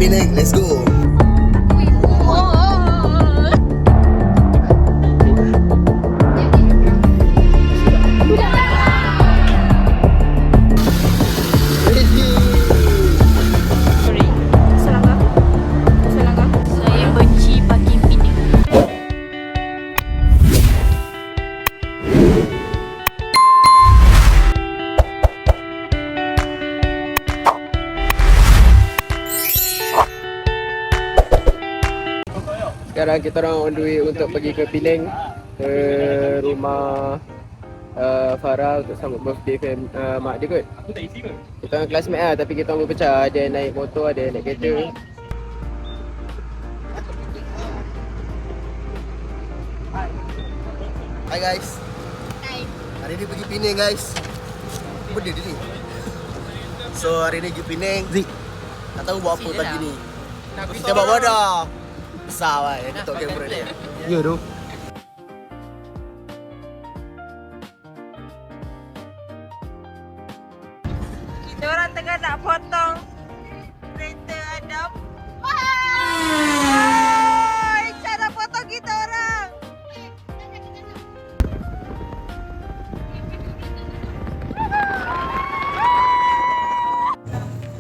Penang, let's go. Saya benci parking Penang. Sekarang kita orang on the way untuk pergi ke Penang, ke rumah Farah untuk sambut birthday mak dia kot. Kita orang classmate lah, tapi kita orang berpecah. Ada yang naik motor, ada yang naik kereta. Hi guys. Hai. Hari ni pergi Penang guys. Benda dia ni. So hari ni pergi Penang. Zik. Tak tahu buat apa pagi ni. Kita bawa wadah. Besar lah yang ketuk kamera dia. Ya tu. Kita orang tengah nak potong kereta Adam. Wah! Cara potong kita orang.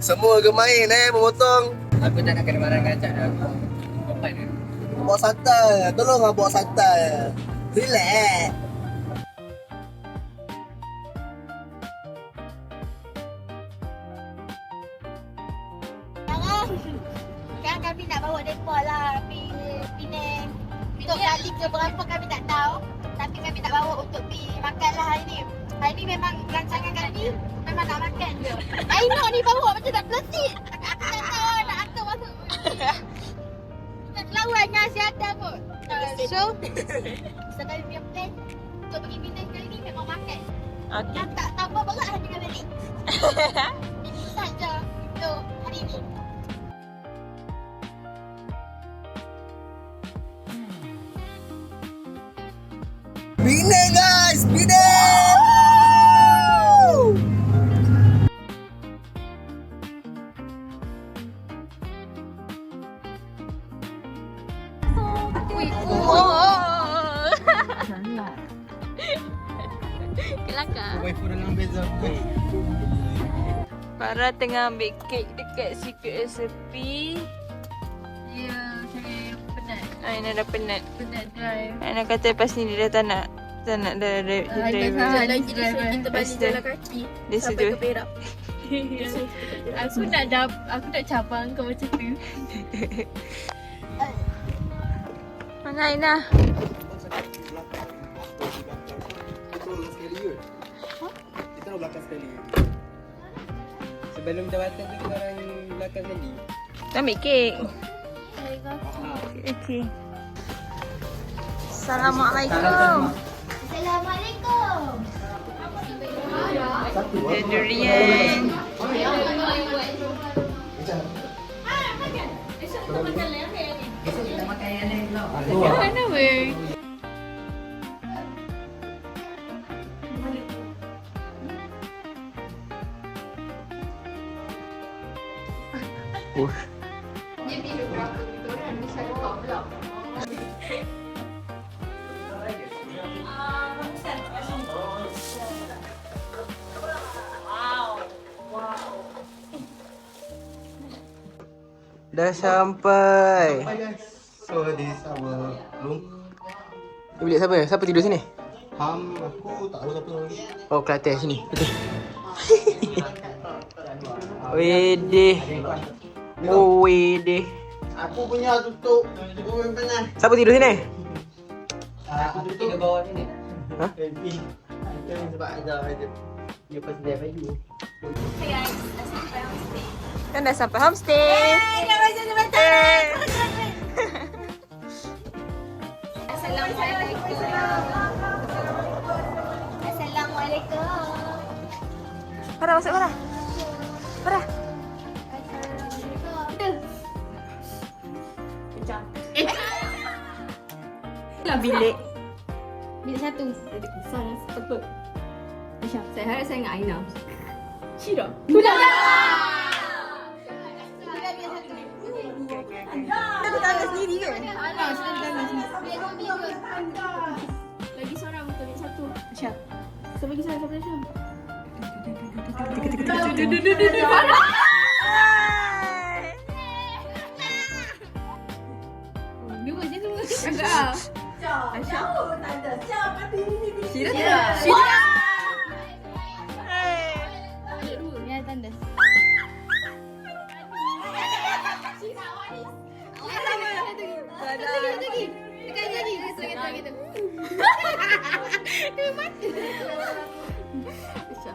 Semua gemain memotong. Aku tak nak kena marah dengan Acak dah. Bawa santai. Tolong lah bawa santai. Relax. Sekarang kami nak bawa mereka lah pergi Penang. Untuk kali ke berapa kami tak tahu. Tapi kami nak bawa untuk pergi makan lah hari ni. Hari ni memang rancangan kami memang nak makan je. Aino ni bawa macam tak plastik. Tak tahu nak atur masuk. Tak lawan dengan si Adam pun. So kami punya plan untuk pergi Penang kali ni memang makan. Okey. Dan tak tambah berat lah dengan balik. Itu saja untuk hari ni. Penang guys, Penang. Kelakar. Waifu dalam beza. Farah tengah ambil kek dekat secret recipe. Ya, saya penat. Aina dah penat. Penat drive. Aina kata lepas ni dia dah tak nak driver. Lagi dia suruh kita balik jalan kaki Dia sampai setuju. ke Perak. Aku nak cabang kau macam tu. Mana Aina? Kita orang belakang sekali. Sebelum jawatan tu kita orang belakang sekali. Dah ambil kek. Okey. Assalamualaikum. Assalamualaikum. Ada durian. Kat mana weh? Dah sampai. So this our room. Bilik siapa? Siapa tidur sini? Aku tak tahu siapa lagi. Oh, Kelantan sini. Betul. Wedeh. Oh, wedeh. Aku punya tutup. Aku yang tengah. Siapa tidur sini? Aku tutup bawah sini. Ha? Sebab ada dia pasal baju. Kan dah sampai homestay. Assalamualaikum. Assalamualaikum. Farah masuk Farah. Farah. Lah bilik. Bilik satu. Jadi kisah apa? Aisyah, saya harap saya dengan Aina. Syirah. Sudah biar satu. sendiri ke? Alah, sudah jangan sini. Lagi seorang untuk ni satu. Syah. Siapa lagi seorang? Siapa lagi seorang? Dua je tu. Agak. Aisyah. Syirah tak? Syirah. Ada dua. Ni ada tanda. Lagi. Tekan lagi. Lagi tu. Dia mati. Aisyah.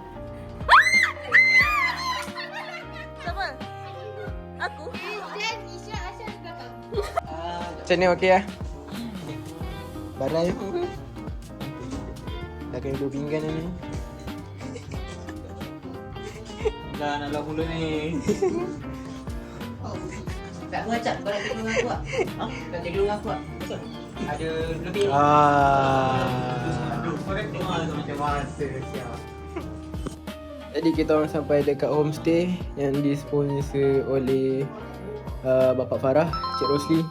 Siapa? Aku? Dan Isya Aisyah di belakang. Macam ni okey lah. Barai aku ke? Dah kena 2 pinggan ni. Dah nak lah mula ni. Tak mengacak, kau nak tidur dengan aku tak? Tak tidur dengan aku tak? Ada lebih. Aduh, kau dah tengok macam masa siap. Jadi kita orang sampai dekat homestay yang disponsor oleh Bapak Farah, Cik Rosli.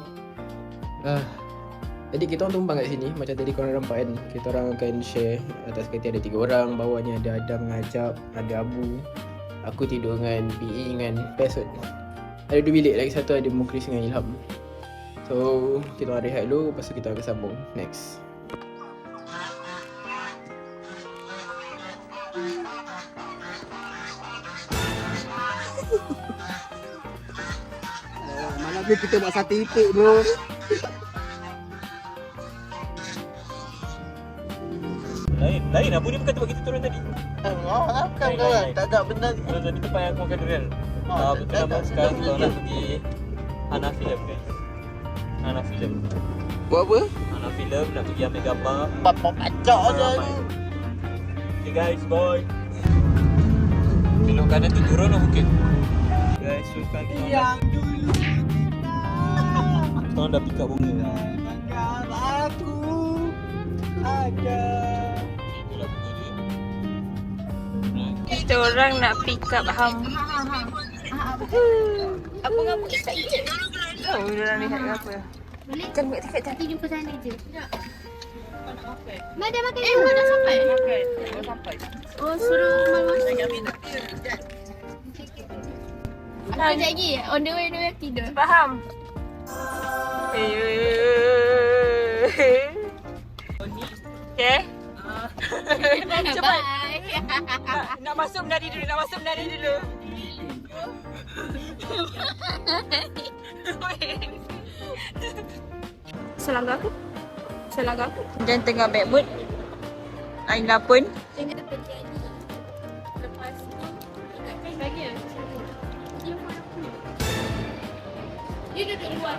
Jadi kita orang tumpang kat sini. Macam tadi korang nampak kan, kita orang akan share. Atas kereta ada 3 orang, bawahnya ada Adam dengan Ajab, ada Abu. Aku tidur dengan PE dengan Pesut. Ada 2 bilik, lagi satu ada Mukris dengan Ilham. So kita orang rehat dulu, lepas tu kita akan sambung next. Malam ni kita buat sate ipik bro. Lain apa dia bukan tempat kita turun tadi. Bukan kawan, tak ada benda ni. Turun tadi tempat yang aku makan durian. Betul apa sekarang kita nak pergi Hana Film guys. Hana Film. Buat apa? Hana Film nak pergi ambil gambar. Bapak pacak je ni. Okay guys, bye. Belok kanan tu turun ke bukit? Guys, so sekarang kita Yang dulu orang dah pick up bunga. anggap aku ada. Itulah bunga dia. Kita orang nak pick up Ham. Apa ngamu kita? Tahu dia orang lihat ke apa? Boleh? Kan buat tiket Nanti jumpa sana je. Mak dah makan dulu. Dah sampai? sampai. Oh, suruh Mal masuk. Sekejap lagi. On the way tidur. Faham? Okay. Cepat. Bye. Nak masuk menari dulu. Selanggar aku. Dan tengah backboot. Aina pun. Jangan terjadi. Lepas ni, ingatkan lagi lah. Dia marah aku. Dia duduk luar.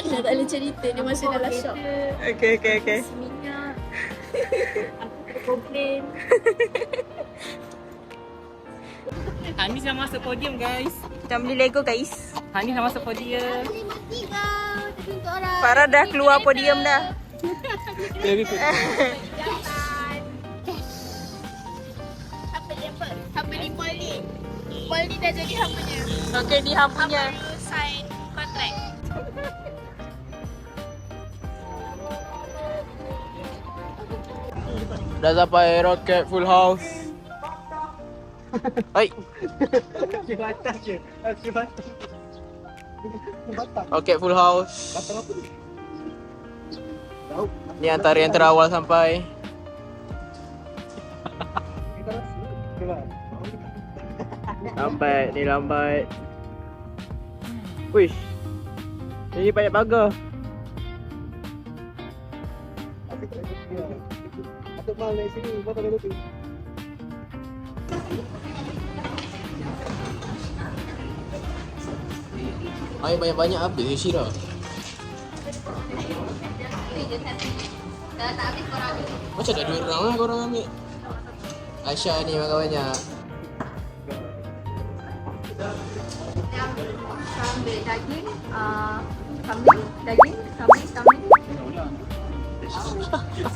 Dah tak boleh cerita. Dia masih dalam shock. Okay. Minyak. Aku komplain. Hanis dah masuk podium guys. Kita beli Lego guys. Hanis dah masuk podium. Mati kau. Tapi untuk orang. Farah dah keluar podium dah. Very good. Jangan. Apa ni Paul ni? Paul ni dah jadi hapanya. Okay, ni Ham punya. Baru sign kontrak. Dah sampai Rocket Full House. Hai. Rocket Full House. Ni antara yang terawal sampai. Lambat, ni lambat. Wish. Ini banyak pagar. Atuk mal dari sini, buat ada lupa. Air banyak-banyak habis Syirah. Dah tak habis korang ni. Macam dah 2 round lah korang ambil. Aisyah ni makan banyak. Ambil daging, kambing, kambing.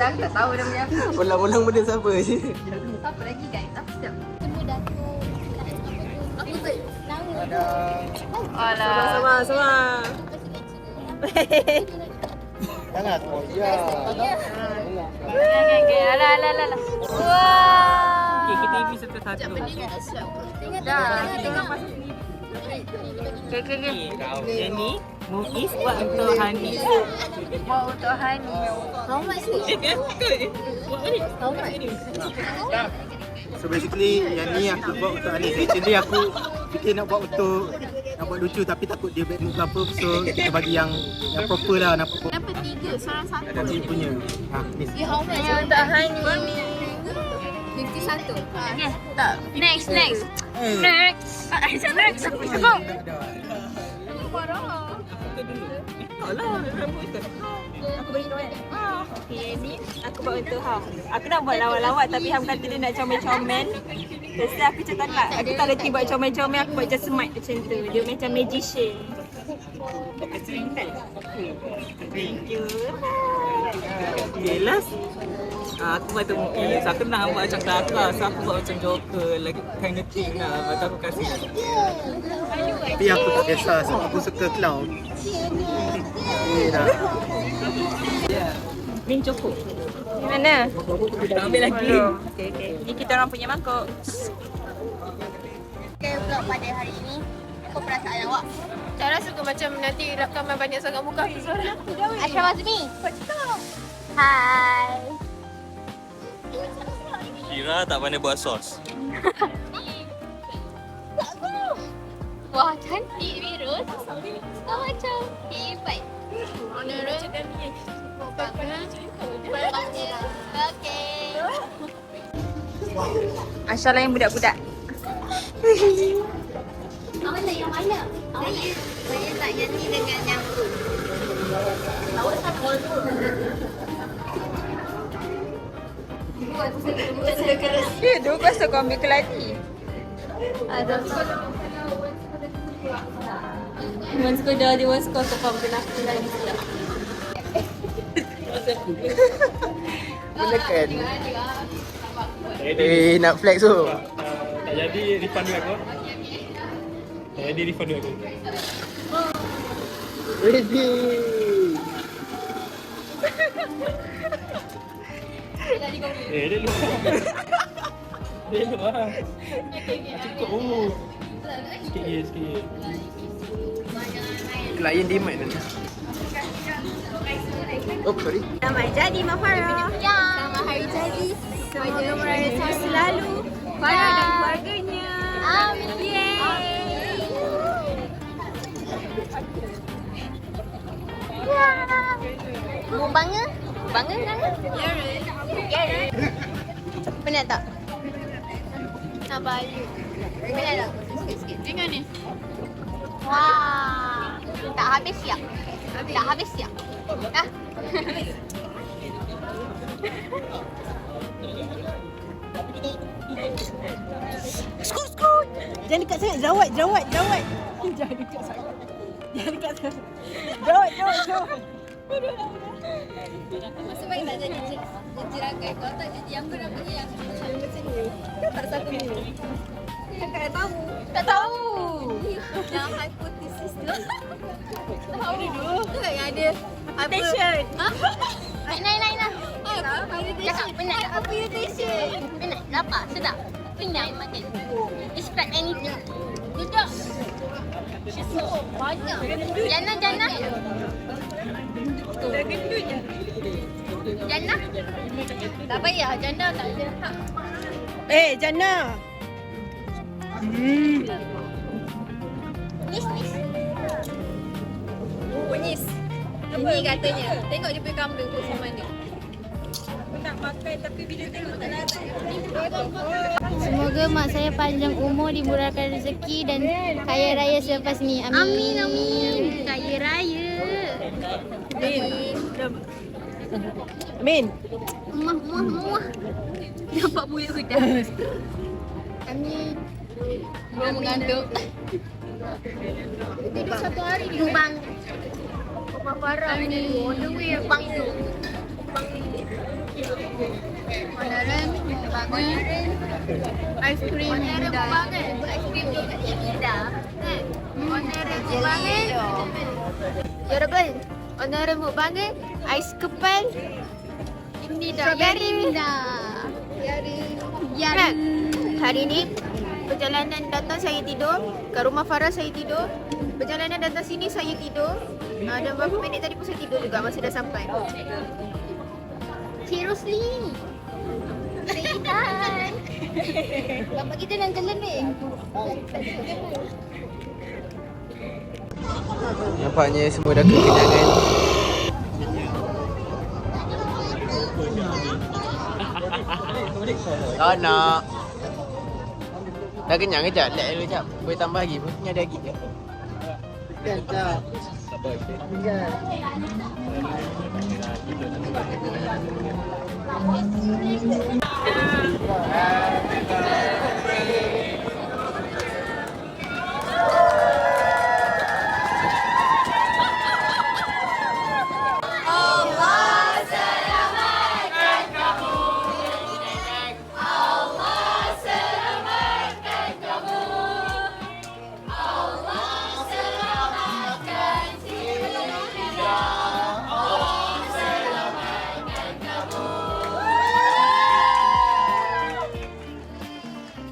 Saya tak tahu dia punya apa. Ulang-ulang benda siapa je. Apa lagi guys? Apa sedap? Semua dah tu. Apa tu? Nama Sama. Jangan. Oh ya. Okay. Alah. Wah. Okay, kita habis satu-satu. Dah. Okay. Yang ni, Muiz buat untuk Hanis. Buat untuk Hani. How much ni? How much? So basically yang ni aku buat untuk Anis. Actually aku fikir nak buat lucu tapi takut dia bad mood ke apa. So kita bagi yang proper lah, nak proper. Kenapa 3? Seorang satu. Ada dia punya. Ha, ni. You how much? Yang untuk Hani. 51. Okay. Tak. Next. Next. Aku sebut. Aku bagi kawan. Okay, ni aku buat untuk Ham. Aku nak buat lawak-lawak tapi Ham kata dia nak comel-comel. Lepas tu aku macam tak nak. Aku tak reti buat comel-comel, aku buat just smart macam tu. Dia macam magician. Thank you. Okay, last. Aku buat untuk Muiz. Aku nak buat macam kelakar. So aku buat macam Joker. Like kind of thing lah. Lepas tu aku kasih. Tapi aku tak kisah sebab aku suka clown. Min cukup. Mana? Kita ambil lagi. Okay. Ni kita orang punya mangkuk. Okay, vlog pada hari ini. Apa perasaan awak? Cara suka macam nanti rakaman banyak sangat muka aku suara. Ashraf Azmi. Hai. Kira tak pandai buat sos. Wah, cantik Virus. Kau macam hebat. Virus. Okay. Asal yang budak-budak. Awak nak yang mana? Saya nak yang ni dengan yang tu. Awak tak boleh. Dia pasal kau ambil keladi. Once kau dah dewasa kau faham kenapa lagi pula. Menekan. Nak flex tu. Tak jadi refund duit aku. Tak jadi refund duit aku. Ready. Dia luar. Dia luar. Cukup. Sikit. Klien demand nanti. Oh, sorry. Selamat jadi Mak Farah. Ya. Selamat hari jadi. Semoga meraya sehat selalu. Farah dan keluarganya. Amin. Yeay. Mu bangga? Bangga kan? Ya. Penat tak? Apa you? Penat tak? Sikit-sikit. Tengok ni. Wah. Tak habis siap. Tak habis siap. Ah. Skut. Jangan dekat sangat. Jawat. Jangan dekat sangat. Jawat. Masa baik tak jadi jiragai. Kalau tak jadi apa namanya yang macam ni. Tak satu ni. Tak tahu. Tak tahu. Yang hipotesis tu. Tahu dulu. Tu yang ada Attention. Naik. Cakap penat. Apa irritation? Penat. Lapar. Sedap. Kenyang makan. Describe anything. Duduk. Banyak. Jannah. Dah gendut je. Jannah. Tak payah. Janda tak ada hak. Jana. Nis. Penyis. Ini katanya. Tengok dia punya kambing tu sama mana. Aku nak makan tapi bila tengok tak larat. Semoga mak saya panjang umur, dimurahkan rezeki dan kaya raya selepas ni. Amin. Kaya raya. Amin. Muah. Nampak bulu udah. Amin. Belum mengantuk. Tidur satu hari ni. Bang. Papa Farah ni. On the way bang tu. Bang ni. Modern banget. Aiskrim banget. Aiskrim juga indah. Modern banget. 여러분, 오늘은 먹방은 아이스 컵입니다. 야르입니다. 야르. Hari ini perjalanan datang saya tidur, ke rumah Farah saya tidur. Perjalanan datang sini saya tidur. Dan beberapa minit tadi pun saya tidur juga, masih dah sampai. Seriously. Keindahan. Bapak kita nak jalan ni. Nampaknya semua dah kekenyangan. Tak nak. Dah kenyang kejap, relax dulu kejap. Boleh tambah lagi pun, ni ada lagi ke? Kejap.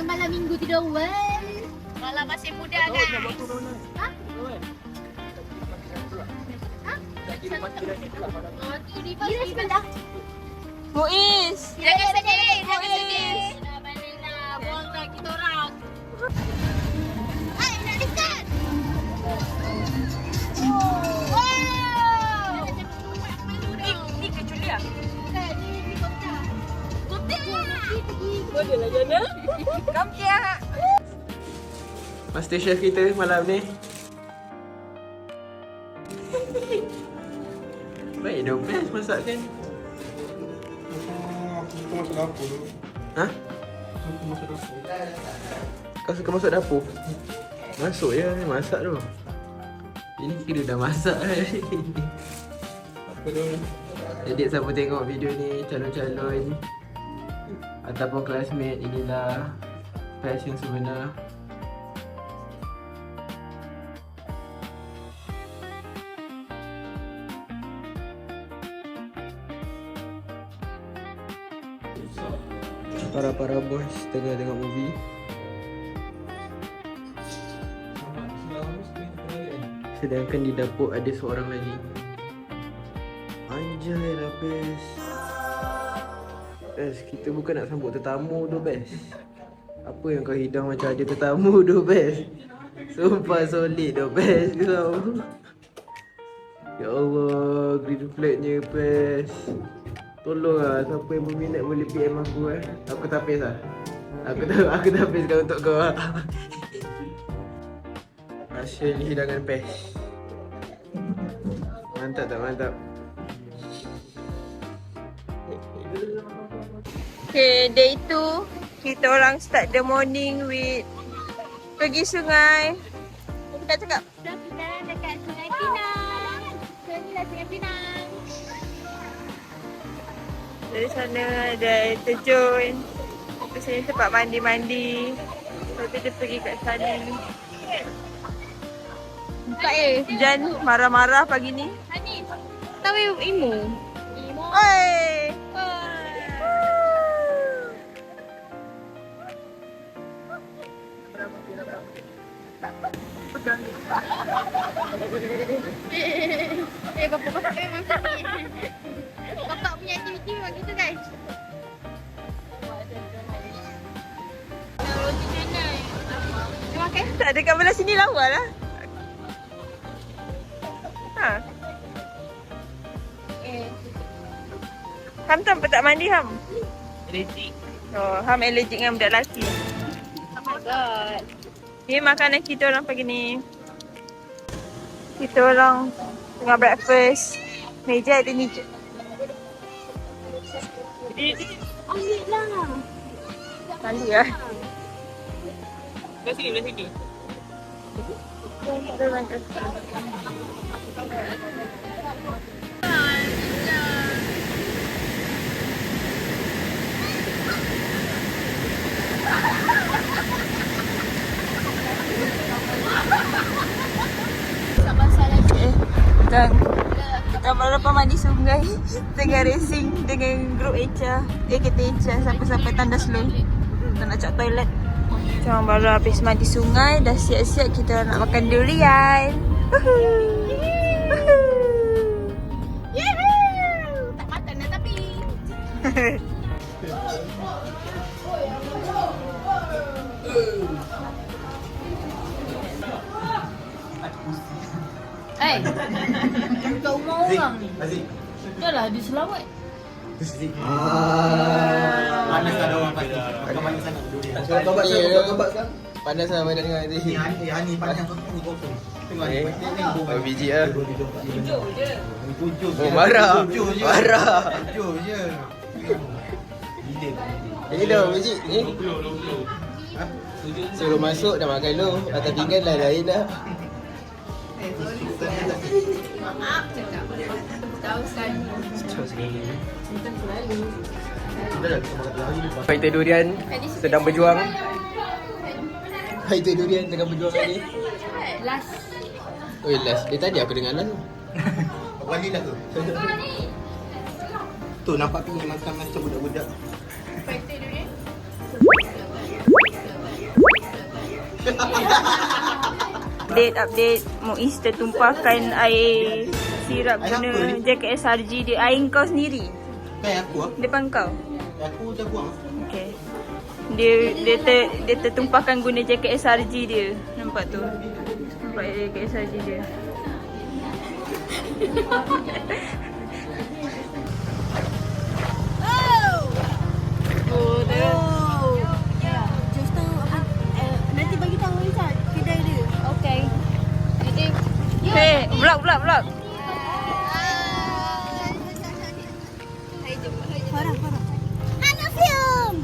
Malam minggu tidur awal. Malam masih muda guys. Hah? Tu di bawah sebelah. Muiz. Jangan sedih, jangan sedih. Alhamdulillah, buanglah kita orang. Hai, nak dekat. Wow. Ni kecuali ah. Bukan, ni kota. Kota lah. Boleh lah Jana. Come here. Master Chef kita malam ni. Baik dah best masak kan? Aku masuk dapur dulu. Ha? Aku masuk dapur. Kau suka masuk dapur? Masuk je, masak tu. Ini kira dah masak Apa dulu? Jadi siapa tengok video ni, calon-calon ataupun classmate, inilah passion sebenar. Para boys tengah tengok movie. Sedangkan di dapur ada seorang lagi. Anjay lah best. Best, kita bukan nak sambut tetamu tu best. Apa yang kau hidang macam ada tetamu tu best. Sumpah solid tu best kau. Ya Allah, green flag-nya best. Tolonglah, siapa yang berminat boleh PM aku Aku tapis lah. Aku tapiskan untuk kau lah. Hasil hidangan pes. Mantap tak mantap? Okay, day 2 kita orang start the morning with pergi sungai. Kita cakap Kita dekat Sungai Pinang. Inilah Sungai Pinang. dari sana ada terjun. Lepas sini tempat mandi-mandi. Lepas tu dia pergi kat sana. Buka Jan marah-marah pagi ni. Hani. Tahu Imo. Imo. Oi. Bapak memang sakit. Bapak punya aktiviti memang gitu guys. Roti canai. Terima kasih. Tak ada kat belah sini lawa lah. Ha. Ham tak tak mandi Ham? Allergic. Oh, Ham allergic dengan budak lelaki. Oh my god. Ni makanan kita orang pagi ni. Kita orang tengah breakfast. Meja ada ni je. Ambil lah. Tadi lah. Belah sini. tengah racing dengan grup Echa. Kita Echa sampai-sampai tandas slow. Kita nak cak toilet. Macam baru habis mandi sungai, dah siap-siap kita nak makan durian. Tak makan dah tapi. Kat rumah orang ni. Dah lah dia selawat. Panas ada orang pasti. Makan banyak sangat durian. Tobat sekarang. Panas lah banyak dengar nanti. Ni panjang kosong. Tengok ni. Oh, biji lah. 7 Oh, marah. je. Marah. 7 je. Ini dah biji ni. Suruh masuk dah makan lu. Atas pinggan lah lain dah. Fighter durian sedang berjuang. Fighter durian tengah berjuang ni. Last. Oh, last. Dia tadi aku dengar last. Wali lah tu. Tu nampak pergi makan macam budak-budak. Update Muiz tertumpahkan air sirap Air guna apa ni? jaket SRG dia. Air kau sendiri Kan aku ah. depan kau. Aku dah buang. Okay. Dia tertumpahkan guna jaket SRG dia. Nampak tu. Nampak jaket SRG dia. Nanti bagi tahu Richard kedai dia. Okay. Jadi Hey, vlog. Farah. anak film.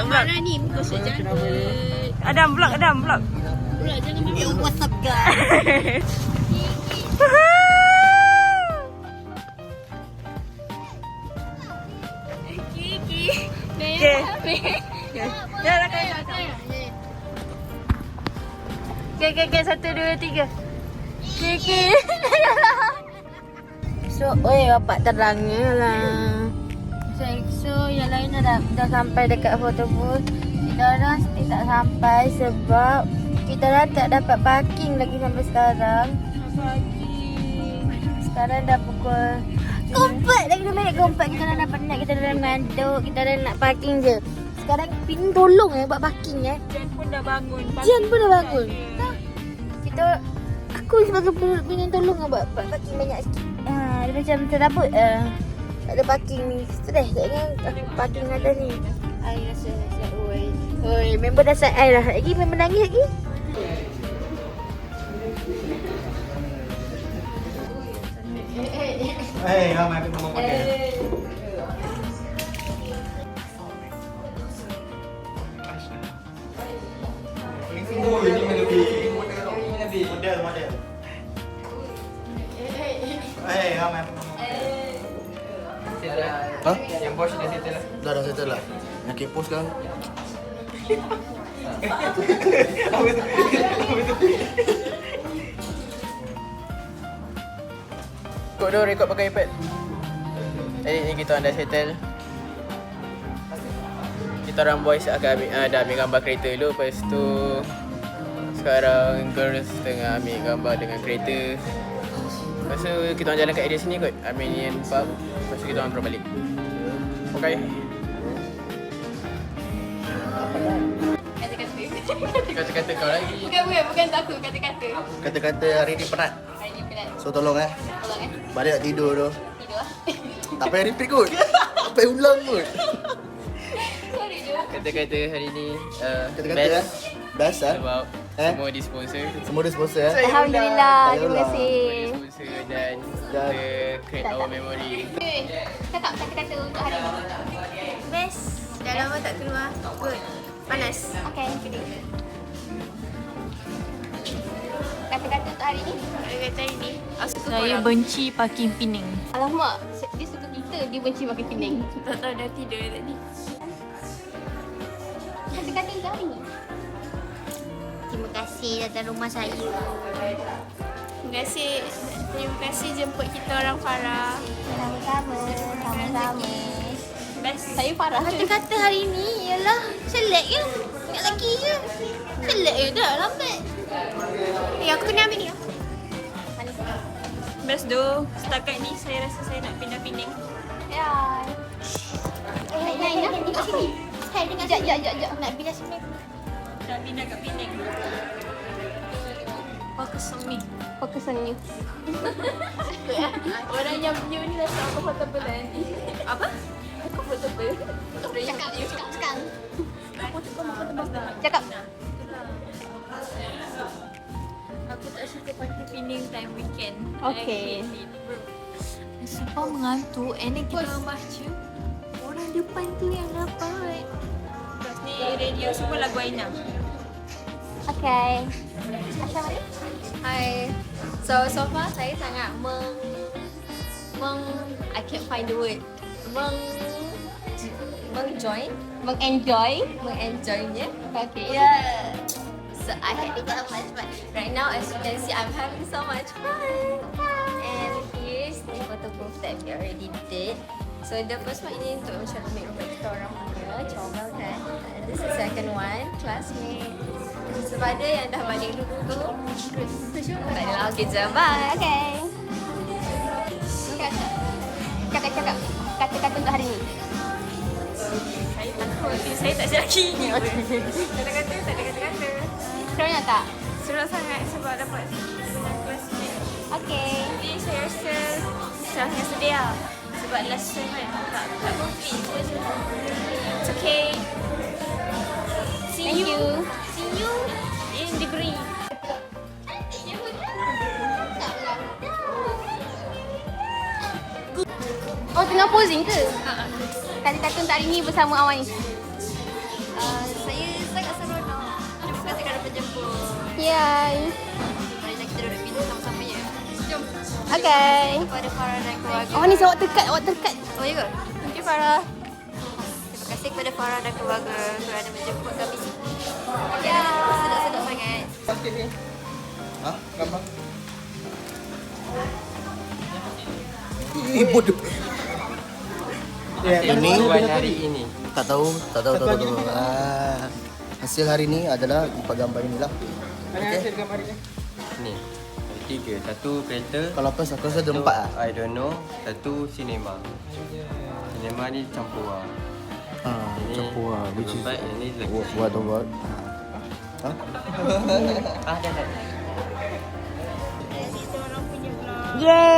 Vlog. Ni muka sejadah. Adam vlog. Pula jangan makan. What's up guys? Okay. Dah lah kau. Okay, 1, 2, 3. Okay. So, bapak terangnya lah. So, yang lain dah sampai dekat photo booth. Kita orang tak sampai sebab kita orang tak dapat parking lagi sampai sekarang. Sekarang dah pukul Kompat lagi dah naik kompat. Kita dah dapat naik, kita dah ngantuk, kita dah nak parking je. Sekarang Pin tolong buat parking Jen pun dah bangun. Aku sebagai pengen tolong buat parking banyak sikit. Dia macam terabut tak ada parking ni. Stress tak kan parking atas ni. I rasa oi, member dah set I dah. Lagi member nangis lagi. Ramai aku ngomong pakai. Oh, ini lebih model. Ramai aku ngomong. Ha? Yang bos dah settle lah. Dah settle lah. Yang kepo sekarang. Kod tu rekod pakai iPad. Jadi ni kita dah settle. Kita orang boys akan dah ambil gambar kereta dulu. Lepas tu sekarang girls tengah ambil gambar dengan kereta. Lepas tu kita orang jalan kat area sini kot. Armenian pub. Lepas tu kita orang terus balik. Okay. Kata-kata kau lagi. Bukan takut kata-kata. Kata-kata hari ni penat. Hari ni penat. So tolong Tolong balik nak tidur tu. Tidur. Tak payah repeat kot. Tak payah ulang kot. Sorry je. Kata-kata hari ni Kata-kata best sebab semua disponsor. Semua dia sponsor Alhamdulillah. Terima Alhamdulillah. kasih. Sponsor dan kita create our memory. Cakap kata-kata untuk hari ni. Best. Dah lama tak keluar. Good. Panas. Okay. Kata-kata untuk hari ni. Kata hari ni. Saya benci parking Penang. Alamak, dia suka kita, dia benci makan Penang. Tak tahu dah tidur tadi. Kata-kata untuk hari ni. Terima kasih datang rumah saya. Terima kasih jemput kita orang Farah. Sama-sama. Best. Saya Farah. Kata-kata hari ni ialah selek je. Ingat lagi je. Selek je dah lambat. Aku kena ambil ni. Best doh. Setakat ni saya rasa saya nak pindah Penang. Ya. Naina, tengok sini. Saya dengar sini. Sekejap. Nak pindah sini. Nak pindah kat Penang. Fokus on you. Orang yang view ni rasa aku comfortable nanti. Apa? Aku comfortable. Cakap sekarang. Cakap. Aku tak suka party Penang time weekend. Okay. Sumpah mengantuk. And then kita baca. Orang depan tu yang dapat. Lepas ni radio semua lagu Aina. Okay. Asal mana? Hi. So far saya sangat I can't find the word. Mengenjoynya. Okay. Yeah. So I had so much fun. Right now as you can see I'm having so much fun. And here's the photo proof that we already did. So the first one ini untuk macam make rumah kita orang punya comel kan. And this is second one, classmate. Sepada yang dah balik dulu tu tak adalah. Okay, jom bye. Okay. Cakap. Kata-kata untuk hari ni. Saya takut. Saya tak selaki. Tak ada kata. Seronok tak? Seronok sangat sebab dapat classmate. Okay. Jadi saya rasa sangat sedih lah. Sebab last sem kan tak complete. It's okay. See you in degree. Oh, tengah posing ke? Kata-kata untuk hari ni bersama Awais. Saya sangat seronok. Terima kasih kerana menjemput. Yay. Mari kita duduk minum sama-sama ya. Jom. Okay. Kepada Farah dan keluarga. Oh, ni awak terkat. Oh ya ke? Thank you, Farah. Terima kasih kepada Farah dan keluarga kerana menjemput kami sini. Ya. Sedap-sedap sangat. Ha? Gambar? Bodoh. hari ini. Tak tahu. Hasil hari ni adalah empat gambar inilah. Hasil gambar ni. Ni. Ada 3. Satu kereta. Kalau pas aku rasa ada 4 lah. I don't know. Satu cinema. Cinema ni campur lah. Campur lah. Which is ini what about? Ha? dah. Yeay.